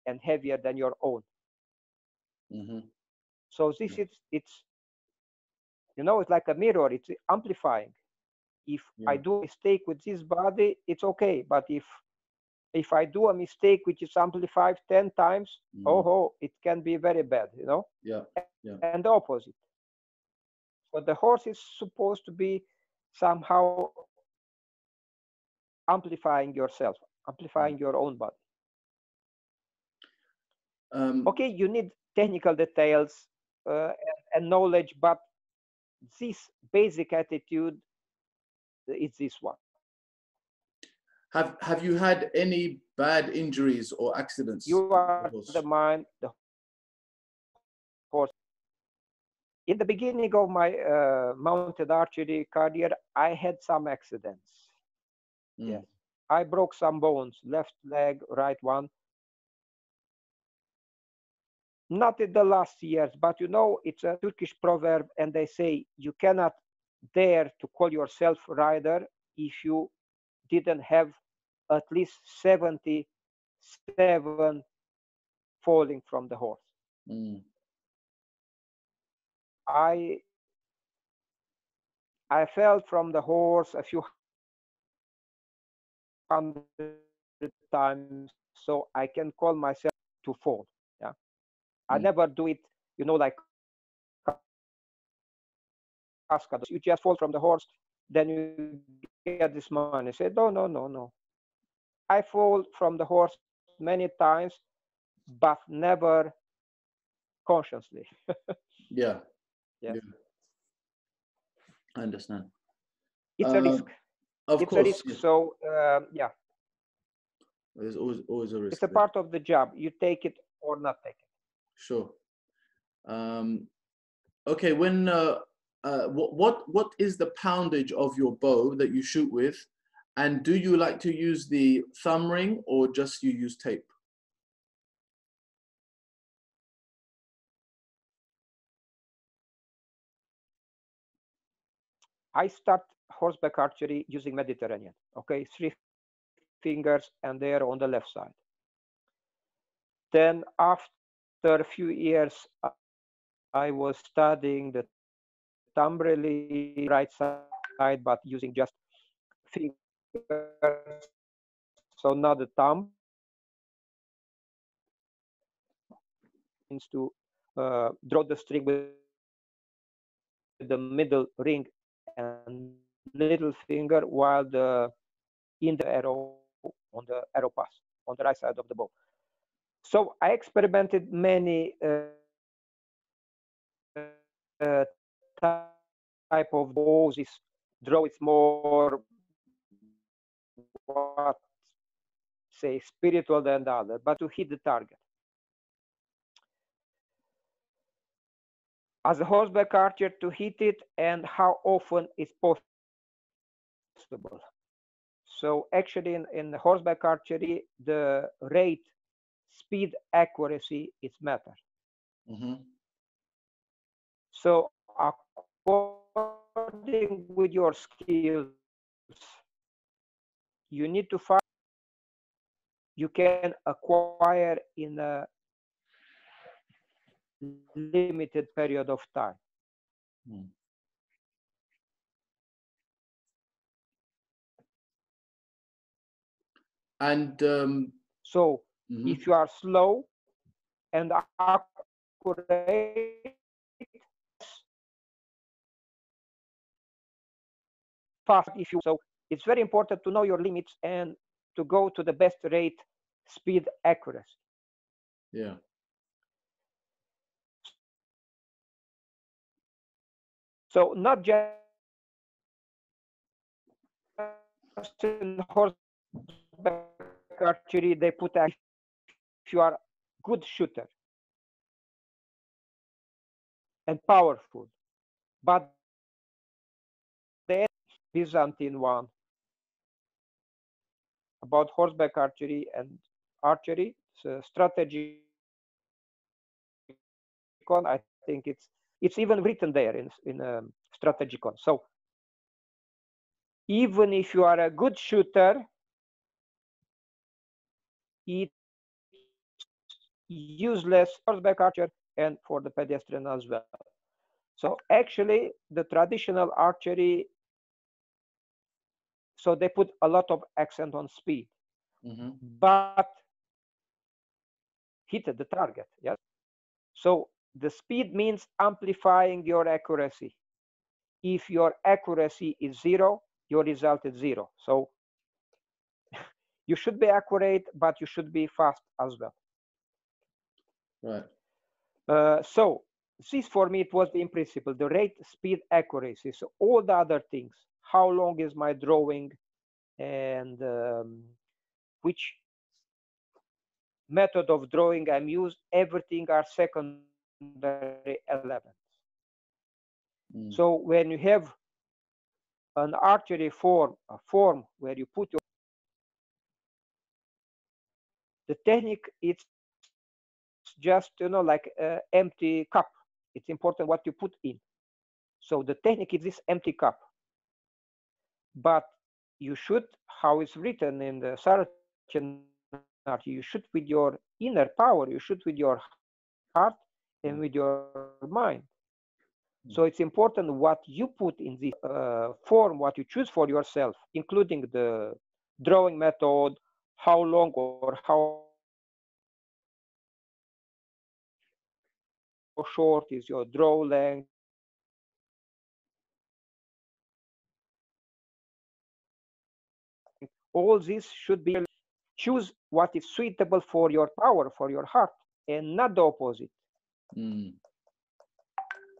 and heavier than your own. So this it's you know, it's like a mirror. It's amplifying. If I do a mistake with this body, it's okay. But if I do a mistake which is amplified 10 times, it can be very bad, you know. And the opposite. So the horse is supposed to be somehow amplifying yourself, amplifying your own body. Okay, you need technical details and knowledge, but this basic attitude is this one. Have you had any bad injuries or accidents? You are the mind, the horse. In the beginning of my mounted archery career, I had some accidents. Yes, I broke some bones, left leg, right one. Not in the last years, but you know, it's a Turkish proverb, and they say you cannot dare to call yourself rider if you didn't have at least 77 falling from the horse. I fell from the horse a few hundred times, so I can call myself to fall. Yeah, I never do it, you know, like cascade. You just fall from the horse, then you get this money. I said, no, no, no, no. I fall from the horse many times, but never consciously. Yeah. Yes. Yeah. I understand. It's a risk. Of it's course. A risk. Yeah. So yeah. There's always a risk. It's a part of the job. You take it or not take it. Sure. Okay. When what is the poundage of your bow that you shoot with, and do you like to use the thumb ring or just you use tape? I start horseback archery using Mediterranean. Okay, 3 fingers, and they're on the left side. Then after a few years, I was studying the Tabari right side, but using just fingers, so not the thumb. Means to draw the string with the middle ring and little finger, while the arrow on the arrow pass on the right side of the bow. So I experimented many type of bows. This draw is more what say spiritual than the other, but to hit the target. As a horseback archer, to hit it and how often is possible. So actually in horseback archery, the rate, speed, accuracy is matter. So according with your skills, you need to find you can acquire in a limited period of time. And so if you are slow and accurate, fast if you, so it's very important to know your limits and to go to the best rate, speed, accuracy. Yeah. So not just in horseback archery, they put if you are good shooter and powerful, but the Byzantine one about horseback archery and archery, strategy. I think it's even written there in Strategicon. So even if you are a good shooter, it's useless horseback archer and for the pedestrian as well. So actually the traditional archery, so they put a lot of accent on speed, but hit the target. Yes. So the speed means amplifying your accuracy. If your accuracy is 0, your result is 0. So You should be accurate, but you should be fast as well. Right. So this for me, it was the in principle, the rate, speed, accuracy. So all the other things, how long is my drawing, and which method of drawing I'm used, everything are secondary elements. So when you have an archery form, a form where you put your, the technique, it's just, you know, like an empty cup. It's important what you put in. So the technique is this empty cup. But you should, how it's written in the Saracen art, you should with your inner power, you should with your heart and with your mind. So it's important what you put in this form, what you choose for yourself, including the drawing method, how long or how short is your draw length, all this should be choose what is suitable for your power, for your heart, and not the opposite.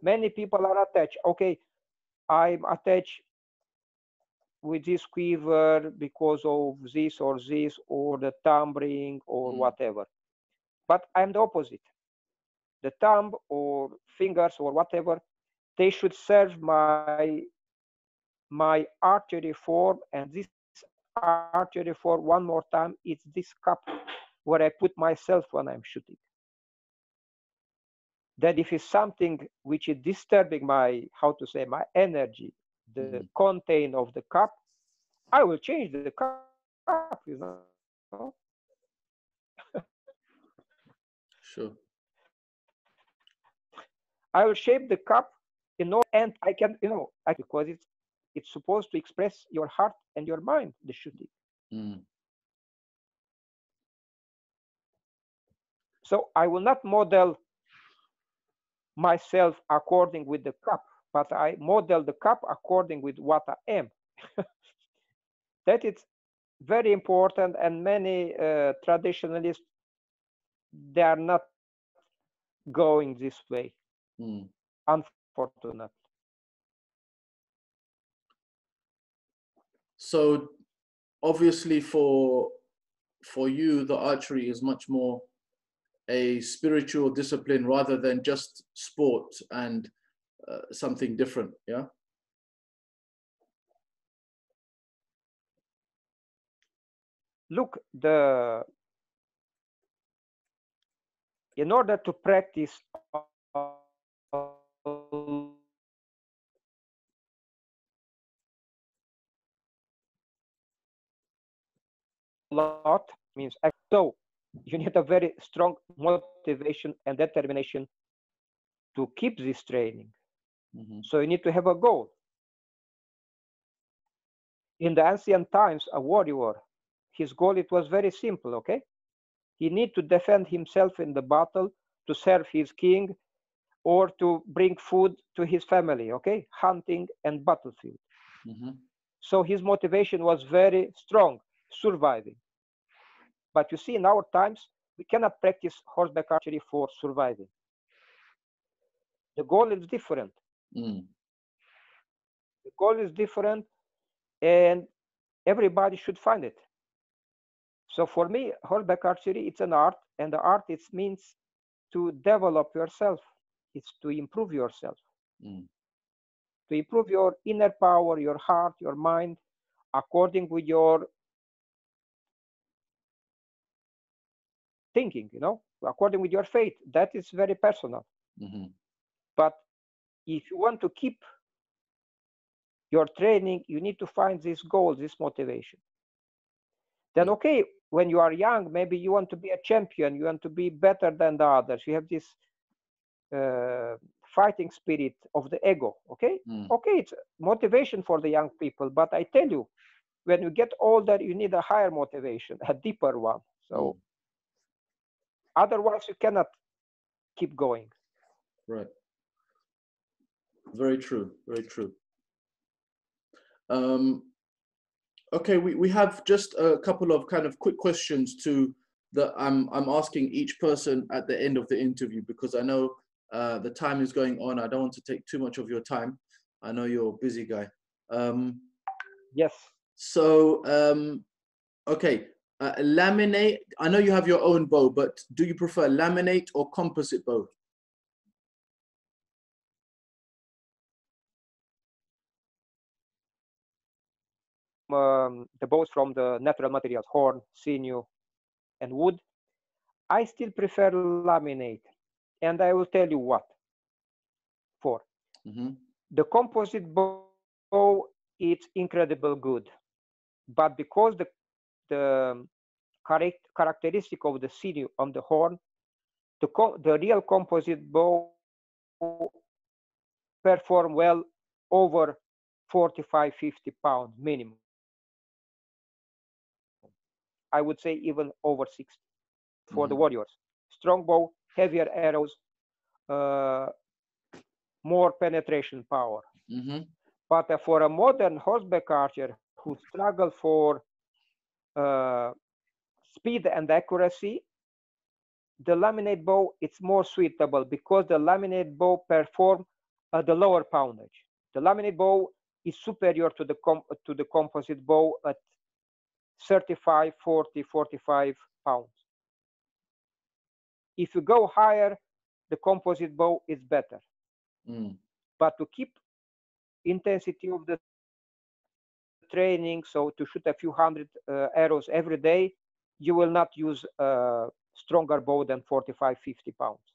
Many people are attached. Okay, I'm attached with this quiver because of this or this, or the thumb ring or whatever. But I'm the opposite. The thumb or fingers or whatever, they should serve my archery form, and this archery form, one more time, it's this cup where I put myself when I'm shooting. That if it's something which is disturbing my, how to say, my energy, the content of the cup, I will change the cup, Sure. I will shape the cup in order, and I can, because it's supposed to express your heart and your mind, the shooting. So I will not model myself according with the cup, but I model the cup according with what I am. That is very important, and many traditionalists, they are not going this way, unfortunately. So obviously for you, the archery is much more a spiritual discipline rather than just sport and something different. Yeah. Look, in order to practice a lot, means so you need a very strong motivation and determination to keep this training. So you need to have a goal. In the ancient times, a warrior, his goal, it was very simple. Okay, he need to defend himself in the battle, to serve his king, or to bring food to his family. Okay, hunting and battlefield. So his motivation was very strong, surviving. But you see, in our times, we cannot practice horseback archery for surviving. The goal is different. The goal is different, and everybody should find it. So for me, horseback archery, it's an art, and the art, it means to develop yourself. It's to improve yourself, to improve your inner power, your heart, your mind, according with your thinking, according with your faith. That is very personal. But if you want to keep your training, you need to find this goal, this motivation. Then, okay, when you are young, maybe you want to be a champion, you want to be better than the others. You have this fighting spirit of the ego. Okay, it's motivation for the young people. But I tell you, when you get older, you need a higher motivation, a deeper one. So otherwise, you cannot keep going. Right. Very true. Very true. Okay, we have just a couple of kind of quick questions to that I'm asking each person at the end of the interview, because I know the time is going on. I don't want to take too much of your time. I know you're a busy guy. Yes. So okay, laminate. I know you have your own bow, but do you prefer laminate or composite bow? The bows from the natural materials, horn, sinew, and wood, I still prefer laminate, and I will tell you what for. Mm-hmm. The composite bow, it's incredible good, but because the characteristic of the sinew on the horn, the real composite bow perform well over 45, 50 pounds minimum. I would say even over 60 for the warriors. Strong bow, heavier arrows, more penetration power. But for a modern horseback archer who struggle for speed and accuracy, the laminate bow it's more suitable because the laminate bow perform at the lower poundage. The laminate bow is superior to the composite bow at 35, 40, 45 pounds. If you go higher, the composite bow is better. But to keep intensity of the training, so to shoot a few hundred arrows every day, you will not use a stronger bow than 45, 50 pounds.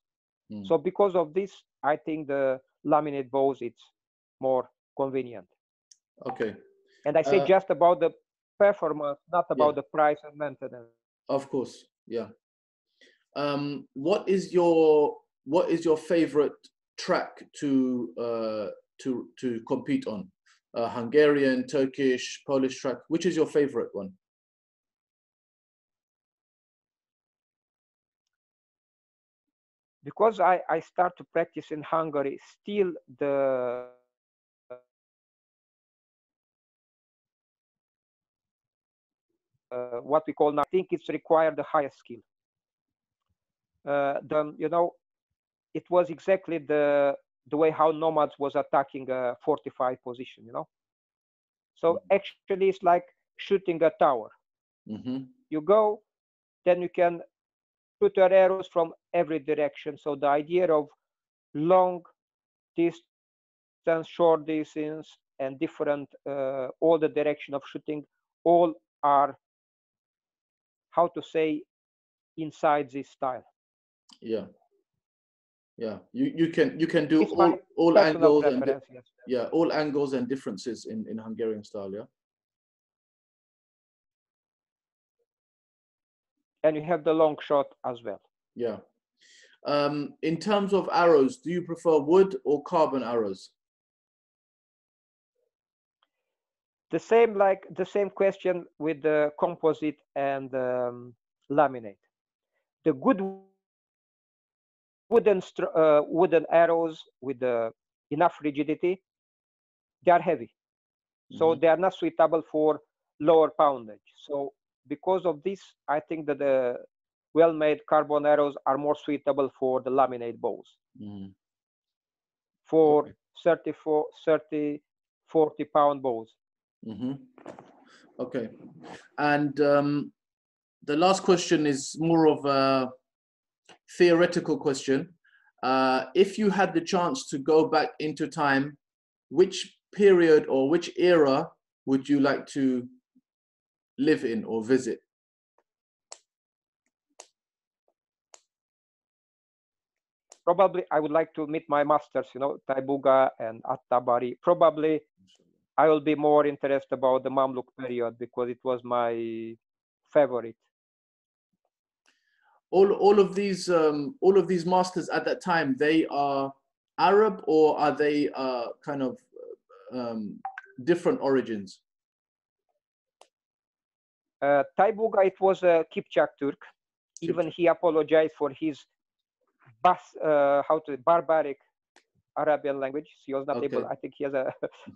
So because of this, I think the laminate bows, it's more convenient. Okay. And I say just about the performance, not about the price and maintenance. Of course, yeah. What is your favorite track to compete on? Hungarian, Turkish, Polish track. Which is your favorite one? Because I start to practice in Hungary, still the what we call now, I think it's required the highest skill. It was exactly the way how nomads was attacking a fortified position, So actually it's like shooting a tower. You go, then you can shoot your arrows from every direction. So the idea of long distance, short distance, and different, all the direction of shooting, all are, how to say, inside this style. Yeah. Yeah, you can do all angles and yes. All angles and differences in Hungarian style, yeah. And you have the long shot as well. Yeah. In terms of arrows, do you prefer wood or carbon arrows? The same question with the composite and laminate. The good wooden arrows with enough rigidity, they are heavy, so they are not suitable for lower poundage. So because of this, I think that the well-made carbon arrows are more suitable for the laminate bows. For 30, 40 pound bows. Okay, and the last question is more of a theoretical question. If you had the chance to go back into time, which period or which era would you like to live in or visit? Probably I would like to meet my masters, Taybugha and Tabari. Probably I will be more interested about the Mamluk period because it was my favorite. All of these masters at that time, they are Arab, or are they kind of different origins? Taybugha, it was a Kipchak Turk. Even he apologized for his barbaric Arabian language. He was not able. I think he has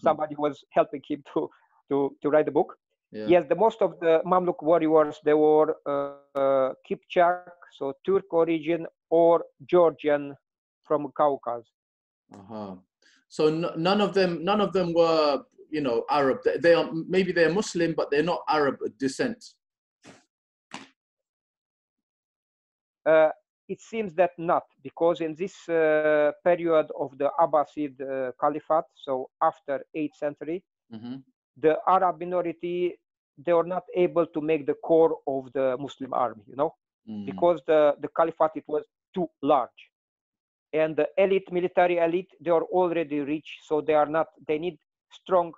somebody was helping him to write the book. Yeah. Yes, the most of the Mamluk warriors, they were Kipchak, so Turk origin, or Georgian from Caucasus. So none of them were, you know, Arab. They are, maybe they're Muslim, but they're not Arab descent. It seems that not, because in this period of the Abbasid Caliphate, so after 8th century, the Arab minority, they were not able to make the core of the Muslim army, you know, because the Caliphate, it was too large. And the elite, military elite, they are already rich, so they are not, they need strong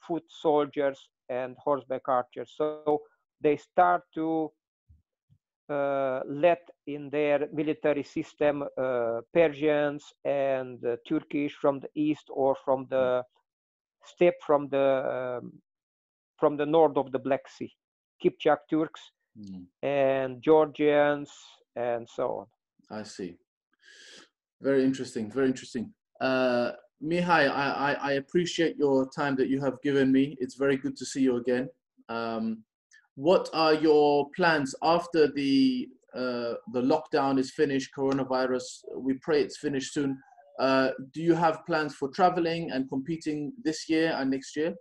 foot soldiers and horseback archers. So they start to let in their military system Persians and Turkish from the east, or from the steppe, from the north of the Black Sea, Kipchak Turks and Georgians and so on. I see. Very interesting. Very interesting. Mihai, I appreciate your time that you have given me. It's very good to see you again. What are your plans after the lockdown is finished, coronavirus? We pray it's finished soon. Do you have plans for traveling and competing this year and next year?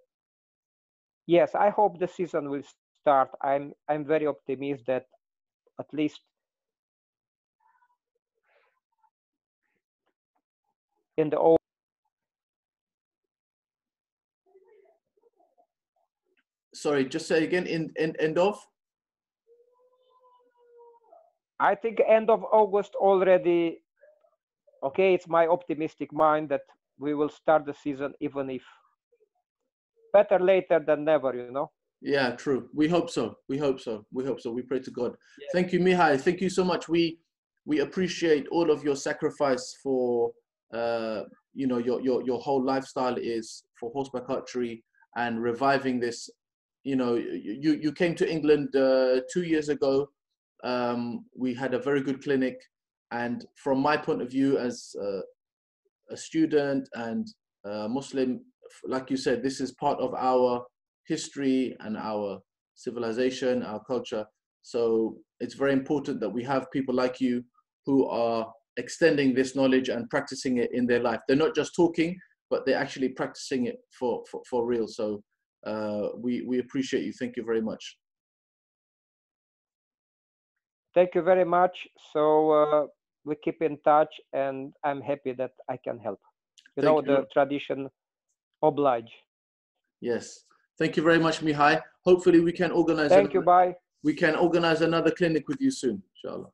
Yes, I hope the season will start. I'm very optimistic that at least in the Sorry, just say again, end of? I think end of August already. Okay, it's my optimistic mind that we will start the season, even if better later than never, you know? Yeah, true. We hope so. We hope so. We hope so. We pray to God. Yeah. Thank you, Mihai. Thank you so much. We appreciate all of your sacrifice for, you know, your whole lifestyle is for horseback archery and reviving this. You know, you came to England 2 years ago. We had a very good clinic, and from my point of view as a student and a Muslim, like you said, this is part of our history and our civilization, our culture. So it's very important that we have people like you who are extending this knowledge and practicing it in their life. They're not just talking, but they're actually practicing it for real. So we appreciate you. Thank you very much. Thank you very much. So we keep in touch, and I'm happy that I can help. You know, the tradition oblige. Yes. Thank you very much, Mihai. Hopefully we can organize. Thank you. Bye. We can organize another clinic with you soon, inshallah.